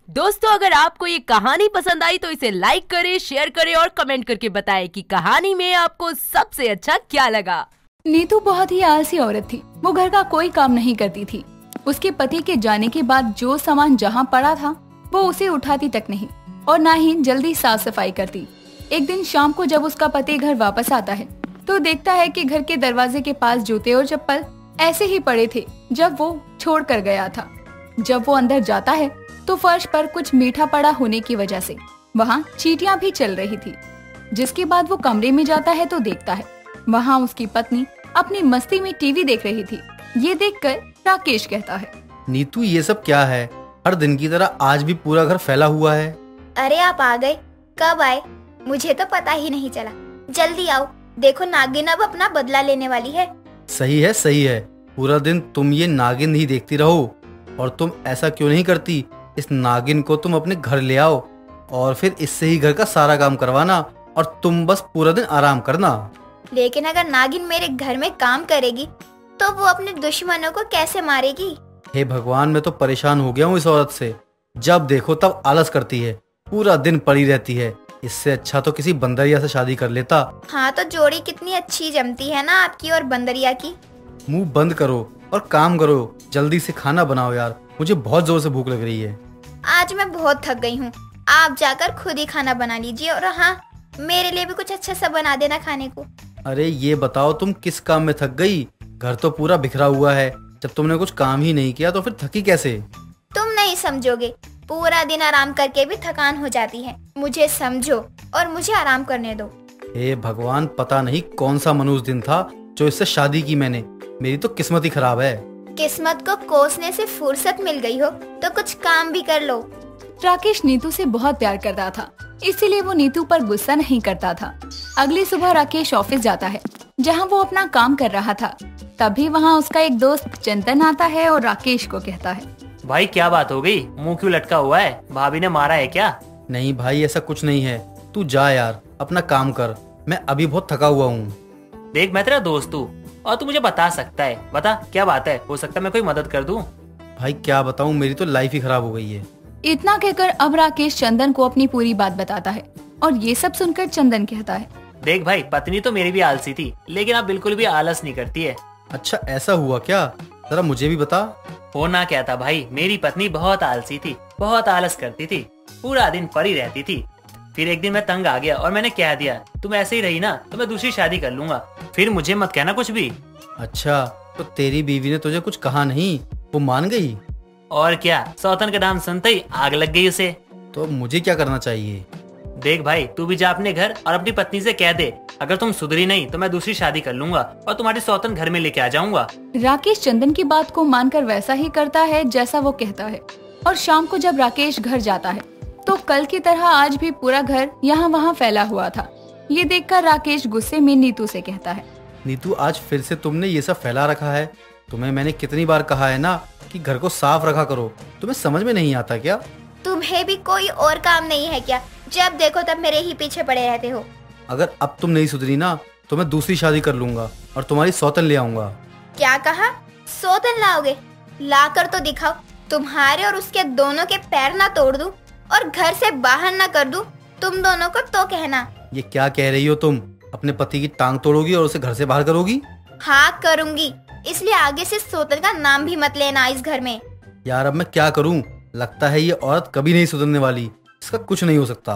दोस्तों, अगर आपको ये कहानी पसंद आई तो इसे लाइक करें, शेयर करें और कमेंट करके बताएं कि कहानी में आपको सबसे अच्छा क्या लगा। नीतू बहुत ही आलसी औरत थी। वो घर का कोई काम नहीं करती थी। उसके पति के जाने के बाद जो सामान जहाँ पड़ा था वो उसे उठाती तक नहीं और ना ही जल्दी साफ सफाई करती। एक दिन शाम को जब उसका पति घर वापस आता है तो देखता है कि घर के दरवाजे के पास जूते और चप्पल ऐसे ही पड़े थे जब वो छोड़ कर गया था। जब वो अंदर जाता है तो फर्श पर कुछ मीठा पड़ा होने की वजह से वहाँ चींटियां भी चल रही थी। जिसके बाद वो कमरे में जाता है तो देखता है वहाँ उसकी पत्नी अपनी मस्ती में टीवी देख रही थी। ये देखकर राकेश कहता है, नीतू ये सब क्या है? हर दिन की तरह आज भी पूरा घर फैला हुआ है। अरे आप आ गए, कब आए? मुझे तो पता ही नहीं चला। जल्दी आओ, देखो नागिन अब अपना बदला लेने वाली है। सही है सही है, पूरा दिन तुम ये नागिन ही देखती रहो। और तुम ऐसा क्यों नहीं करती, इस नागिन को तुम अपने घर ले आओ और फिर इससे ही घर का सारा काम करवाना और तुम बस पूरा दिन आराम करना। लेकिन अगर नागिन मेरे घर में काम करेगी तो वो अपने दुश्मनों को कैसे मारेगी? हे भगवान, मैं तो परेशान हो गया हूँ इस औरत से। जब देखो तब आलस करती है, पूरा दिन पड़ी रहती है। इससे अच्छा तो किसी बंदरिया से शादी कर लेता। हाँ, तो जोड़ी कितनी अच्छी जमती है ना आपकी और बंदरिया की। मुंह बंद करो और काम करो, जल्दी से खाना बनाओ यार, मुझे बहुत जोर से भूख लग रही है। आज मैं बहुत थक गई हूँ, आप जाकर खुद ही खाना बना लीजिए और हाँ, मेरे लिए भी कुछ अच्छा सा बना देना खाने को। अरे ये बताओ, तुम किस काम में थक गई? घर तो पूरा बिखरा हुआ है। जब तुमने कुछ काम ही नहीं किया तो फिर थकी कैसे? तुम नहीं समझोगे, पूरा दिन आराम करके भी थकान हो जाती है। मुझे समझो और मुझे आराम करने दो। हे भगवान, पता नहीं कौन सा मनूस दिन था जो इससे शादी की मैंने। मेरी तो किस्मत ही खराब है। किस्मत को कोसने से फुर्सत मिल गई हो तो कुछ काम भी कर लो। राकेश नीतू से बहुत प्यार करता था, इसीलिए वो नीतू पर गुस्सा नहीं करता था। अगली सुबह राकेश ऑफिस जाता है जहाँ वो अपना काम कर रहा था। तभी वहाँ उसका एक दोस्त चंदन आता है और राकेश को कहता है, भाई क्या बात हो गई? मुंह क्यों लटका हुआ है? भाभी ने मारा है क्या? नहीं भाई, ऐसा कुछ नहीं है। तू जा यार, अपना काम कर, मैं अभी बहुत थका हुआ हूँ। देख, मैं तेरा दोस्त हूँ और तू मुझे बता सकता है। बता क्या बात है, हो सकता है मैं कोई मदद कर दूँ। भाई क्या बताऊँ, मेरी तो लाइफ ही खराब हो गई है। इतना कहकर अब राकेश चंदन को अपनी पूरी बात बताता है और ये सब सुनकर चंदन कहता है, देख भाई, पत्नी तो मेरी भी आलसी थी, लेकिन अब बिल्कुल भी आलस नहीं करती है। अच्छा ऐसा हुआ क्या? जरा मुझे भी बता। होना क्या था भाई, मेरी पत्नी बहुत आलसी थी, बहुत आलस करती थी, पूरा दिन पड़ी रहती थी। फिर एक दिन मैं तंग आ गया और मैंने कह दिया, तुम ऐसे ही रही ना तो मैं दूसरी शादी कर लूंगा, फिर मुझे मत कहना कुछ भी। अच्छा, तो तेरी बीवी ने तुझे कुछ कहा नहीं, वो मान गई? और क्या, सौतन का नाम सुनते ही आग लग गई उसे। तो मुझे क्या करना चाहिए? देख भाई, तू भी जा अपने घर और अपनी पत्नी से कह दे, अगर तुम सुधरी नहीं तो मैं दूसरी शादी कर लूंगा और तुम्हारी सौतन घर में लेके आ जाऊंगा। राकेश चंदन की बात को मानकर वैसा ही करता है जैसा वो कहता है। और शाम को जब राकेश घर जाता है तो कल की तरह आज भी पूरा घर यहाँ वहाँ फैला हुआ था। ये देखकर राकेश गुस्से में नीतू से कहता है, नीतू आज फिर से तुमने ये सब फैला रखा है। तुम्हें मैंने कितनी बार कहा है ना कि घर को साफ रखा करो, तुम्हें समझ में नहीं आता क्या? तुम्हें भी कोई और काम नहीं है क्या? जब देखो तब मेरे ही पीछे पड़े रहते हो। अगर अब तुम नहीं सुधरी ना तो मैं दूसरी शादी कर लूंगा और तुम्हारी सौतन ले आऊंगा। क्या कहा? सौतन लाओगे? लाकर तो दिखाओ, तुम्हारे और उसके दोनों के पैर ना तोड़ दूं और घर से बाहर ना कर दूं, तुम दोनों को तो कहना। ये क्या कह रही हो तुम? अपने पति की टांग तोड़ोगी और उसे घर से बाहर करोगी? हाँ करूंगी, इसलिए आगे से सौतन का नाम भी मत लेना इस घर में। यार अब मैं क्या करूं? लगता है ये औरत कभी नहीं सुधरने वाली, इसका कुछ नहीं हो सकता।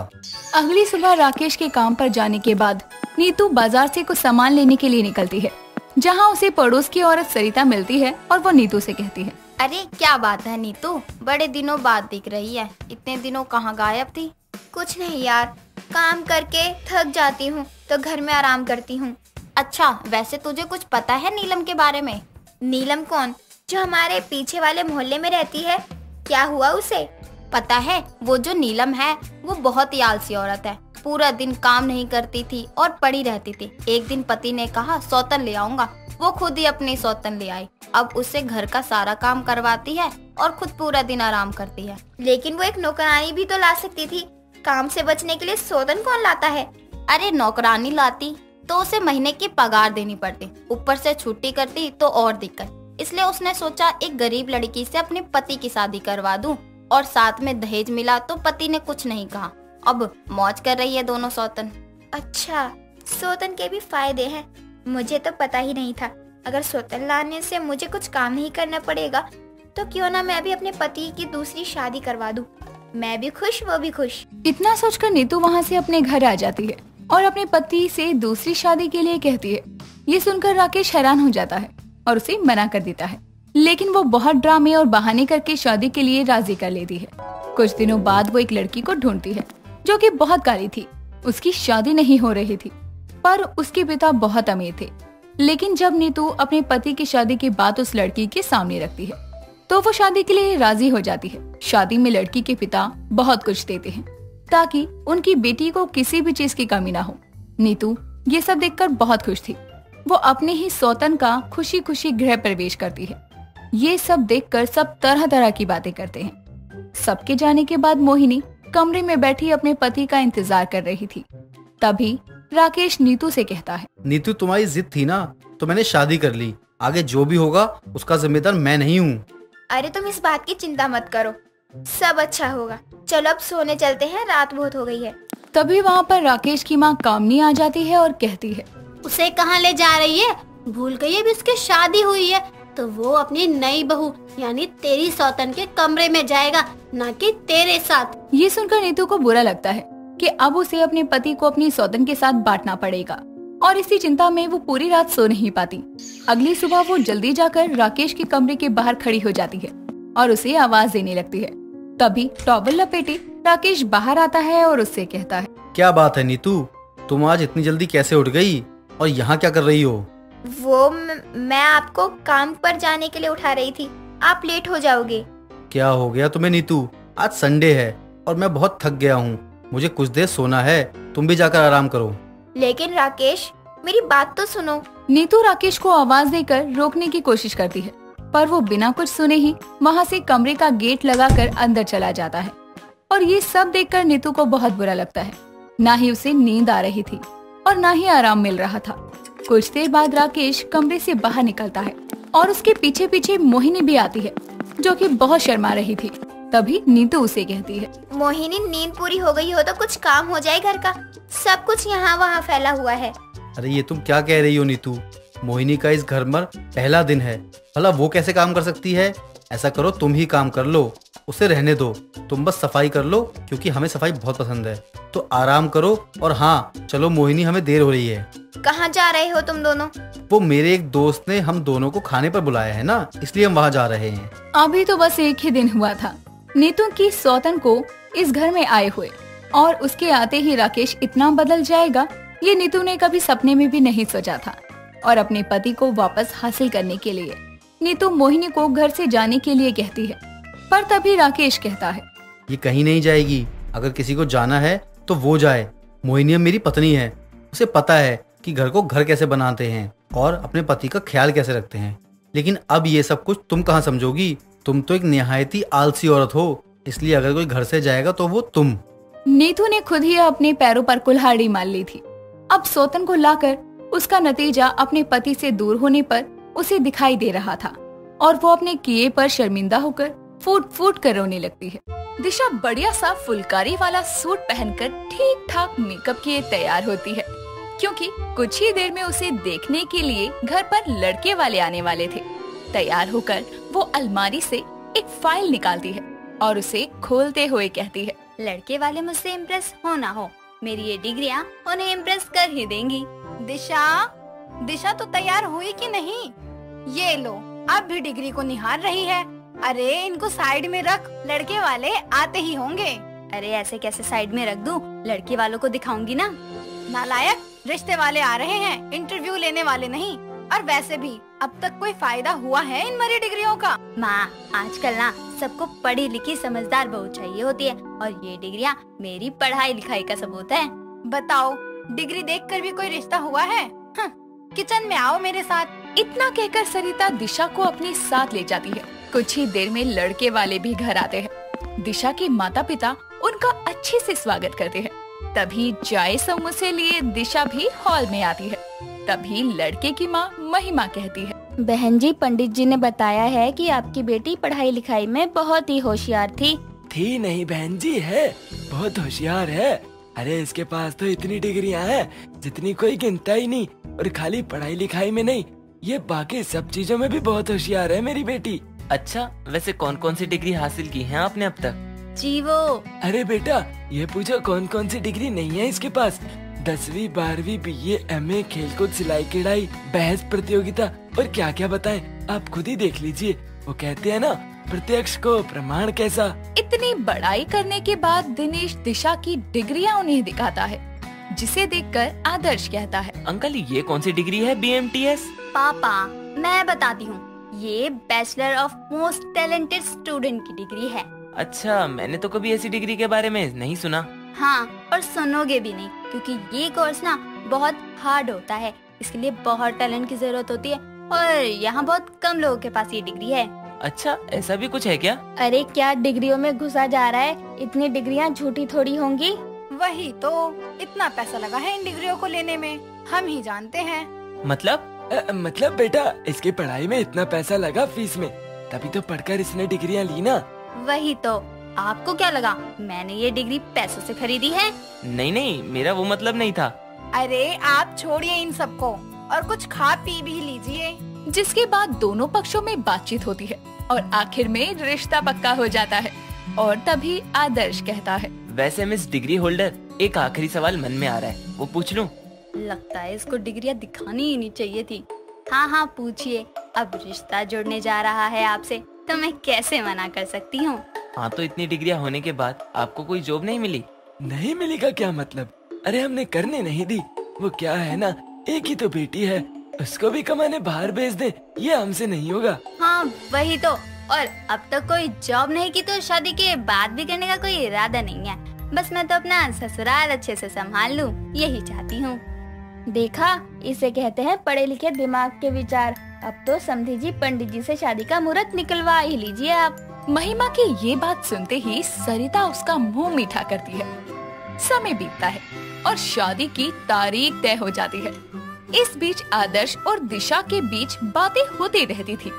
अगली सुबह राकेश के काम पर जाने के बाद नीतू बाजार से कुछ सामान लेने के लिए निकलती है, जहाँ उसे पड़ोस की औरत सरिता मिलती है और वो नीतू से कहती है, अरे क्या बात है नीतू, बड़े दिनों बाद दिख रही है, इतने दिनों कहाँ गायब थी? कुछ नहीं यार, काम करके थक जाती हूँ तो घर में आराम करती हूँ। अच्छा, वैसे तुझे कुछ पता है नीलम के बारे में? नीलम कौन? जो हमारे पीछे वाले मोहल्ले में रहती है, क्या हुआ उसे? पता है, वो जो नीलम है वो बहुत ही आलसी औरत है, पूरा दिन काम नहीं करती थी और पड़ी रहती थी। एक दिन पति ने कहा सौतन ले आऊंगा, वो खुद ही अपनी सौतन ले आई। अब उससे घर का सारा काम करवाती है और खुद पूरा दिन आराम करती है। लेकिन वो एक नौकरानी भी तो ला सकती थी, काम से बचने के लिए सौतन कौन लाता है? अरे नौकरानी लाती तो उसे महीने की पगार देनी पड़ती, ऊपर से छुट्टी करती तो और दिक्कत। इसलिए उसने सोचा एक गरीब लड़की से अपने पति की शादी करवा दूं और साथ में दहेज मिला तो पति ने कुछ नहीं कहा। अब मौज कर रही है दोनों सौतन। अच्छा, सौतन के भी फायदे हैं, मुझे तो पता ही नहीं था। अगर सौतन लाने से मुझे कुछ काम नहीं करना पड़ेगा तो क्यों ना मैं भी अपने पति की दूसरी शादी करवा दूं। मैं भी खुश, वो भी खुश। इतना सोचकर नीतू वहाँ से अपने घर आ जाती है और अपने पति से दूसरी शादी के लिए कहती है। ये सुनकर राकेश हैरान हो जाता है और उसे मना कर देता है, लेकिन वो बहुत ड्रामे और बहाने करके शादी के लिए राजी कर लेती है। कुछ दिनों बाद वो एक लड़की को ढूंढती है जो कि बहुत काली थी। उसकी शादी नहीं हो रही थी, पर उसके पिता बहुत अमीर थे। लेकिन जब नीतू अपने पति की शादी की बात उस लड़की के सामने रखती है तो वो शादी के लिए राजी हो जाती है। शादी में लड़की के पिता बहुत कुछ देते हैं ताकि उनकी बेटी को किसी भी चीज की कमी ना हो। नीतू ये सब देखकर बहुत खुश थी। वो अपने ही सौतन का खुशी खुशी गृह प्रवेश करती है। ये सब देखकर सब तरह तरह की बातें करते हैं। सबके जाने के बाद मोहिनी कमरे में बैठी अपने पति का इंतजार कर रही थी। तभी राकेश नीतू से कहता है, नीतू तुम्हारी जिद थी ना तो मैंने शादी कर ली। आगे जो भी होगा उसका जिम्मेदार मैं नहीं हूँ। अरे तुम इस बात की चिंता मत करो, सब अच्छा होगा। चलो अब सोने चलते हैं, रात बहुत हो गई है। तभी वहाँ पर राकेश की माँ कामनी आ जाती है और कहती है, उसे कहाँ ले जा रही है? भूल गई है उसकी शादी हुई है तो वो अपनी नई बहू यानी तेरी सौतन के कमरे में जाएगा, ना कि तेरे साथ। ये सुनकर नीतू को बुरा लगता है कि अब उसे अपने पति को अपनी सौतन के साथ बांटना पड़ेगा और इसी चिंता में वो पूरी रात सो नहीं पाती। अगली सुबह वो जल्दी जाकर राकेश के कमरे के बाहर खड़ी हो जाती है और उसे आवाज देने लगती है। तभी टॉवल लपेटे राकेश बाहर आता है और उससे कहता है, क्या बात है नीतू, तुम आज इतनी जल्दी कैसे उठ गई और यहाँ क्या कर रही हो? वो मैं आपको काम पर जाने के लिए उठा रही थी, आप लेट हो जाओगे। क्या हो गया तुम्हें नीतू? आज संडे है और मैं बहुत थक गया हूँ, मुझे कुछ देर सोना है, तुम भी जाकर आराम करो। लेकिन राकेश मेरी बात तो सुनो। नीतू राकेश को आवाज देकर रोकने की कोशिश करती है, पर वो बिना कुछ सुने ही वहाँ से कमरे का गेट लगाकर अंदर चला जाता है। और ये सब देखकर नीतू को बहुत बुरा लगता है। ना ही उसे नींद आ रही थी और ना ही आराम मिल रहा था। कुछ देर बाद राकेश कमरे से बाहर निकलता है और उसके पीछे पीछे मोहिनी भी आती है जो कि बहुत शर्मा रही थी। तभी नीतू उसे कहती है, मोहिनी नींद पूरी हो गई हो तो कुछ काम हो जाए घर का, सब कुछ यहाँ वहाँ फैला हुआ है। अरे ये तुम क्या कह रही हो नीतू? मोहिनी का इस घर में पहला दिन है, भला वो कैसे काम कर सकती है? ऐसा करो तुम ही काम कर लो, उसे रहने दो, तुम बस सफाई कर लो क्योंकि हमें सफाई बहुत पसंद है। तो आराम करो और हाँ चलो मोहिनी, हमें देर हो रही है। कहाँ जा रहे हो तुम दोनों? वो मेरे एक दोस्त ने हम दोनों को खाने पर बुलाया है ना, इसलिए हम वहाँ जा रहे हैं। अभी तो बस एक ही दिन हुआ था नीतू की सौतन को इस घर में आए हुए, और उसके आते ही राकेश इतना बदल जाएगा ये नीतू ने कभी सपने में भी नहीं सोचा था। और अपने पति को वापस हासिल करने के लिए नीतू मोहिनी को घर से जाने के लिए कहती है, पर तभी राकेश कहता है, ये कहीं नहीं जाएगी, अगर किसी को जाना है तो वो जाए। मोहिनी मेरी पत्नी है, उसे पता है कि घर को घर कैसे बनाते हैं और अपने पति का ख्याल कैसे रखते हैं। लेकिन अब ये सब कुछ तुम कहाँ समझोगी? तुम तो एक निहायती आलसी औरत हो, इसलिए अगर कोई घर से जाएगा तो वो तुम। नीतू ने खुद ही अपने पैरों पर कुल्हाड़ी मार ली थी। अब सौतन को लाकर उसका नतीजा अपने पति से दूर होने पर उसे दिखाई दे रहा था और वो अपने किए पर शर्मिंदा होकर फूट फूट कर रोने लगती है। दिशा बढ़िया सा फुलकारी वाला सूट पहनकर ठीक ठाक मेकअप किए तैयार होती है, क्योंकि कुछ ही देर में उसे देखने के लिए घर पर लड़के वाले आने वाले थे। तैयार होकर वो अलमारी से एक फाइल निकालती है और उसे खोलते हुए कहती है, लड़के वाले मुझसे इम्प्रेस हो ना हो, मेरी ये डिग्रियां उन्हें इम्प्रेस कर ही देंगी। दिशा तो तैयार हुई कि नहीं? ये लो, अब भी डिग्री को निहार रही है। अरे इनको साइड में रख, लड़के वाले आते ही होंगे। अरे ऐसे कैसे साइड में रख दूं? लड़के वालों को दिखाऊंगी ना। नालायक, रिश्ते वाले आ रहे हैं, इंटरव्यू लेने वाले नहीं। और वैसे भी अब तक कोई फायदा हुआ है इन मरी डिग्रियों का? माँ, आजकल ना सबको पढ़ी लिखी समझदार बहू चाहिए होती है और ये डिग्रियां मेरी पढ़ाई लिखाई का सबूत है। बताओ, डिग्री देखकर भी कोई रिश्ता हुआ है? किचन में आओ मेरे साथ। इतना कहकर सरिता दिशा को अपने साथ ले जाती है। कुछ ही देर में लड़के वाले भी घर आते हैं। दिशा के माता पिता उनका अच्छे से स्वागत करते हैं। तभी चाय समोसे लिए दिशा भी हॉल में आती है। तभी लड़के की माँ महिमा कहती है, बहन जी, पंडित जी ने बताया है कि आपकी बेटी पढ़ाई लिखाई में बहुत ही होशियार थी। थी नहीं बहन जी, है बहुत होशियार है। अरे इसके पास तो इतनी डिग्रियां हैं जितनी कोई गिनता ही नहीं। और खाली पढ़ाई लिखाई में नहीं, ये बाकी सब चीजों में भी बहुत होशियार है मेरी बेटी। अच्छा, वैसे कौन कौन सी डिग्री हासिल की है आपने अब तक? जी वो अरे बेटा, ये पूछो कौन कौन सी डिग्री नहीं है इसके पास। 10वीं 12वीं BA MA, खेलकूद, सिलाई कढ़ाई, बहस प्रतियोगिता और क्या क्या बताएं, आप खुद ही देख लीजिए। वो कहते हैं ना, प्रत्यक्ष को प्रमाण कैसा। इतनी बड़ाई करने के बाद दिनेश दिशा की डिग्रियां उन्हें दिखाता है, जिसे देखकर आदर्श कहता है, अंकल ये कौन सी डिग्री है BMTS? पापा मैं बताती हूँ, ये bachelor of most talented student की डिग्री है। अच्छा, मैंने तो कभी ऐसी डिग्री के बारे में नहीं सुना। हाँ, और सुनोगे भी नहीं, क्योंकि ये कोर्स ना बहुत हार्ड होता है। इसके लिए बहुत टैलेंट की जरूरत होती है और यहाँ बहुत कम लोगों के पास ये डिग्री है। अच्छा, ऐसा भी कुछ है क्या? अरे क्या डिग्रियों में घुसा जा रहा है, इतनी डिग्रियां झूठी थोड़ी होंगी। वही तो, इतना पैसा लगा है इन डिग्रियों को लेने में, हम ही जानते हैं। मतलब मतलब बेटा, इसकी पढ़ाई में इतना पैसा लगा फीस में, तभी तो पढ़कर इसने डिग्रियां ली ना। वही तो, आपको क्या लगा मैंने ये डिग्री पैसों से खरीदी है? नहीं नहीं, मेरा वो मतलब नहीं था। अरे आप छोड़िए इन सबको और कुछ खा पी भी लीजिए। जिसके बाद दोनों पक्षों में बातचीत होती है और आखिर में रिश्ता पक्का हो जाता है। और तभी आदर्श कहता है, वैसे मिस डिग्री होल्डर, एक आखिरी सवाल मन में आ रहा है, वो पूछ लूं? लगता है इसको डिग्रियां दिखानी ही नहीं चाहिए थी। हाँ हाँ पूछिए, अब रिश्ता जोड़ने जा रहा है आपसे, तो मैं कैसे मना कर सकती हूँ। हाँ, तो इतनी डिग्रियां होने के बाद आपको कोई जॉब नहीं मिली? नहीं मिली का क्या मतलब? अरे हमने करने नहीं दी। वो क्या है ना, एक ही तो बेटी है, उसको भी कमाने बाहर भेज दे, ये हमसे नहीं होगा। हाँ वही तो, और अब तक कोई जॉब नहीं की तो शादी के बाद भी करने का कोई इरादा नहीं है। बस मैं तो अपना ससुराल अच्छे से संभाल लूं, यही चाहती हूँ। देखा, इसे कहते हैं पढ़े लिखे दिमाग के विचार। अब तो समधी जी पंडित जी से शादी का मुहूर्त निकलवा ही लीजिए आप। महिमा की ये बात सुनते ही सरिता उसका मुंह मीठा करती है। समय बीतता है और शादी की तारीख तय हो जाती है। इस बीच आदर्श और दिशा के बीच बातें होती रहती थी।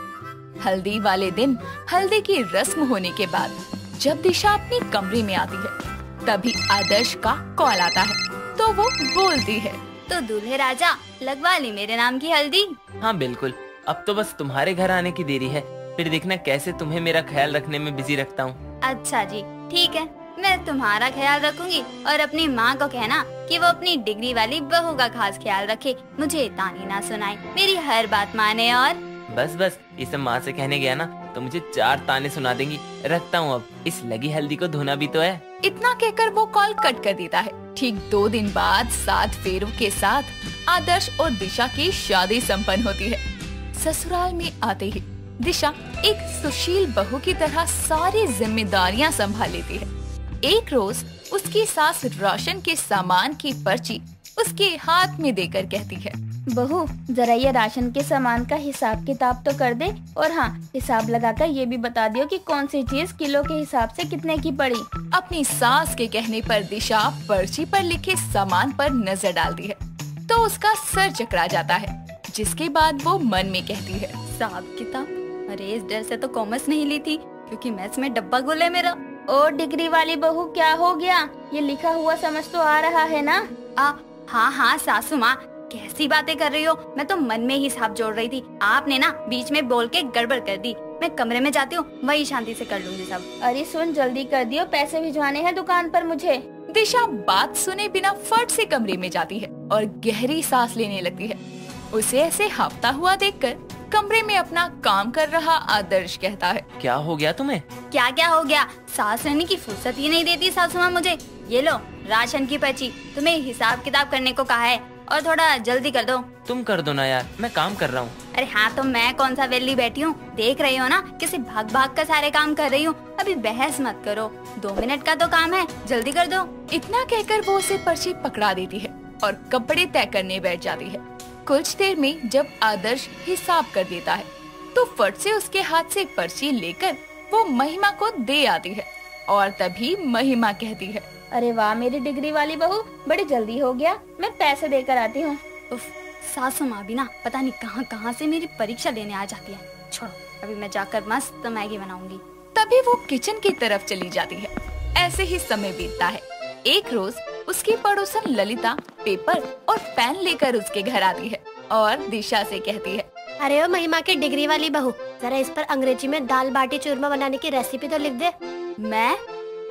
हल्दी वाले दिन हल्दी की रस्म होने के बाद जब दिशा अपने कमरे में आती है, तभी आदर्श का कॉल आता है, तो वो बोलती है, तो दूल्हे राजा लगवा ली मेरे नाम की हल्दी। हाँ बिल्कुल, अब तो बस तुम्हारे घर आने की देरी है, फिर देखना कैसे तुम्हें मेरा ख्याल रखने में बिजी रखता हूँ। अच्छा जी ठीक है, मैं तुम्हारा ख्याल रखूंगी और अपनी माँ को कहना कि वो अपनी डिग्री वाली बहू का खास ख्याल रखे, मुझे ताने ना सुनाए, मेरी हर बात माने। और बस बस, ये सब माँ से कहने गया ना तो मुझे 4 ताने सुना देंगी। रखता हूँ अब, इस लगी हल्दी को धोना भी तो है। इतना कहकर वो कॉल कट कर देता है। ठीक 2 दिन बाद 7 फेरों के साथ आदर्श और दिशा की शादी संपन्न होती है। ससुराल में आते ही दिशा एक सुशील बहू की तरह सारी जिम्मेदारियां संभाल लेती है। एक रोज उसकी सास राशन के सामान की पर्ची उसके हाथ में देकर कहती है, बहू जरा ये राशन के सामान का हिसाब किताब तो कर दे, और हाँ हिसाब लगाकर ये भी बता दियो कि कौन सी चीज किलो के हिसाब से कितने की पड़ी। अपनी सास के कहने पर दिशा पर्ची पर लिखे सामान पर नजर डालती है तो उसका सर चकरा जाता है, जिसके बाद वो मन में कहती है, हिसाब किताब, अरे इस डर से तो कॉमर्स नहीं ली थी क्योंकि मैथ्स में डब्बा गुल है मेरा। ओ डिग्री वाली बहू क्या हो गया, ये लिखा हुआ समझ तो आ रहा है ना? हाँ हाँ सासू माँ, कैसी बातें कर रही हो, मैं तो मन में ही हिसाब जोड़ रही थी, आपने ना बीच में बोल के गड़बड़ कर दी। मैं कमरे में जाती हूँ, वही शांति से कर लूंगी सब। अरे सुन, जल्दी कर दियो, पैसे भिजवाने हैं दुकान पर मुझे। दिशा बात सुने बिना फट से कमरे में जाती है और गहरी सांस लेने लगती है। उसे ऐसे हाफता हुआ देखकर कमरे में अपना काम कर रहा आदर्श कहता है, क्या हो गया तुम्हें? क्या क्या हो गया, सास रहने की फुर्सत ही नहीं देती सासू माँ मुझे। ये लो राशन की पर्ची, तुम्हें हिसाब किताब करने को कहा है और थोड़ा जल्दी कर दो। तुम कर दो ना यार, मैं काम कर रहा हूँ। अरे हाँ तो मैं कौन सा वेली बैठी हूँ, देख रही हो ना कैसे भाग भाग कर सारे काम कर रही हूँ। अभी बहस मत करो, 2 मिनट का तो काम है, जल्दी कर दो। इतना कहकर वो उसे पर्ची पकड़ा देती है और कपड़े तय करने बैठ जाती है। कुछ देर में जब आदर्श हिसाब कर देता है तो फट से उसके हाथ से पर्ची लेकर वो महिमा को दे आती है और तभी महिमा कहती है, अरे वाह मेरी डिग्री वाली बहू, बड़ी जल्दी हो गया, मैं पैसे देकर आती हूँ। सासू माँ भी ना पता नहीं कहाँ कहाँ से मेरी परीक्षा लेने आ जाती है। छोड़ो, अभी मैं जाकर मस्त मैगी बनाऊंगी। तभी वो किचन की तरफ चली जाती है। ऐसे ही समय बीतता है। एक रोज उसकी पड़ोसन ललिता पेपर और पेन लेकर उसके घर आती है और दिशा से कहती है, अरे ओ महिमा की डिग्री वाली बहू, जरा इस पर अंग्रेजी में दाल बाटी चूरमा बनाने की रेसिपी तो लिख दे। मैं?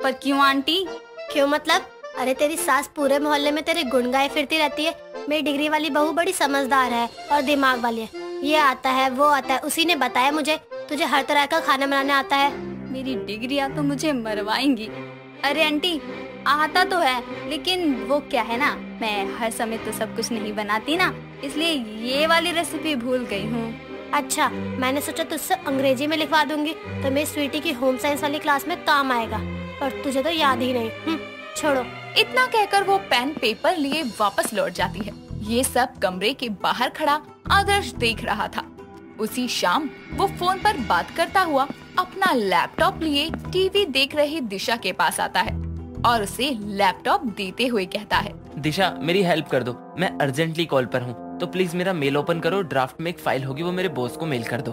पर क्यों आंटी? क्यों मतलब? अरे तेरी सास पूरे मोहल्ले में तेरे गुण गाए फिरती रहती है। मेरी डिग्री वाली बहू बड़ी समझदार है और दिमाग वाली है। ये आता है वो आता है, उसी ने बताया मुझे तुझे हर तरह का खाना बनाने आता है। मेरी डिग्रियां तो मुझे मरवाएंगी। अरे आंटी, आता तो है, लेकिन वो क्या है ना, मैं हर समय तो सब कुछ नहीं बनाती ना, इसलिए ये वाली रेसिपी भूल गई हूँ। अच्छा, मैंने सोचा तुझसे अंग्रेजी में लिखवा दूंगी तो मेरी स्वीटी की होम साइंस वाली क्लास में काम आएगा, पर तुझे तो याद ही नहीं। छोड़ो। इतना कहकर वो पेन पेपर लिए वापस लौट जाती है। ये सब कमरे के बाहर खड़ा आदर्श देख रहा था। उसी शाम वो फोन पर बात करता हुआ अपना लैपटॉप लिए टीवी देख रही दिशा के पास आता है और उसे लैपटॉप देते हुए कहता है, दिशा मेरी हेल्प कर दो, मैं अर्जेंटली कॉल पर हूँ, तो प्लीज मेरा मेल ओपन करो। ड्राफ्ट में एक फाइल होगी, वो मेरे बॉस को मेल कर दो।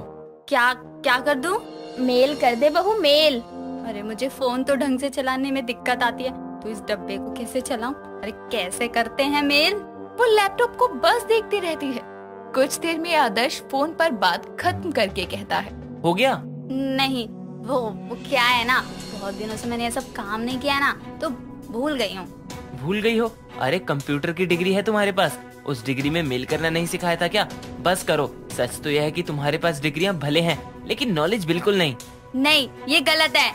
क्या क्या कर दूं? मेल कर दे बहू, मेल। अरे मुझे फोन तो ढंग से चलाने में दिक्कत आती है, तो इस डब्बे को कैसे चलाऊं? अरे कैसे करते हैं मेल? वो लैपटॉप को बस देखती रहती है। कुछ देर में आदर्श फोन पर बात खत्म करके कहता है, हो गया? नहीं, वो क्या है ना, बहुत दिनों से मैंने ये सब काम नहीं किया ना, तो भूल गई हूँ। भूल गई हो? अरे कंप्यूटर की डिग्री है तुम्हारे पास, उस डिग्री में मेल करना नहीं सिखाया था क्या? बस करो। सच तो यह है कि तुम्हारे पास डिग्रियां भले हैं, लेकिन नॉलेज बिल्कुल नहीं। नहीं, ये गलत है।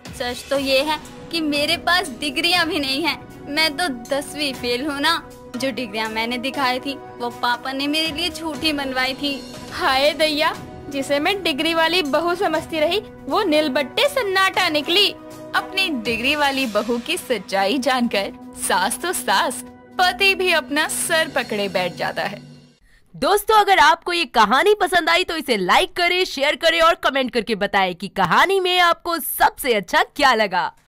सच तो ये है कि मेरे पास डिग्रियां भी नहीं है। मैं तो 10वीं फेल हूँ ना। जो डिग्रियां मैंने दिखाई थी वो पापा ने मेरे लिए झूठी बनवाई थी। हाय दैया, जिसे मैं डिग्री वाली बहू समझती रही वो नीलबट्टे सन्नाटा निकली। अपनी डिग्री वाली बहू की सच्चाई जानकर सास तो सास, पति भी अपना सर पकड़े बैठ जाता है। दोस्तों, अगर आपको ये कहानी पसंद आई तो इसे लाइक करें, शेयर करें और कमेंट करके बताएं कि कहानी में आपको सबसे अच्छा क्या लगा।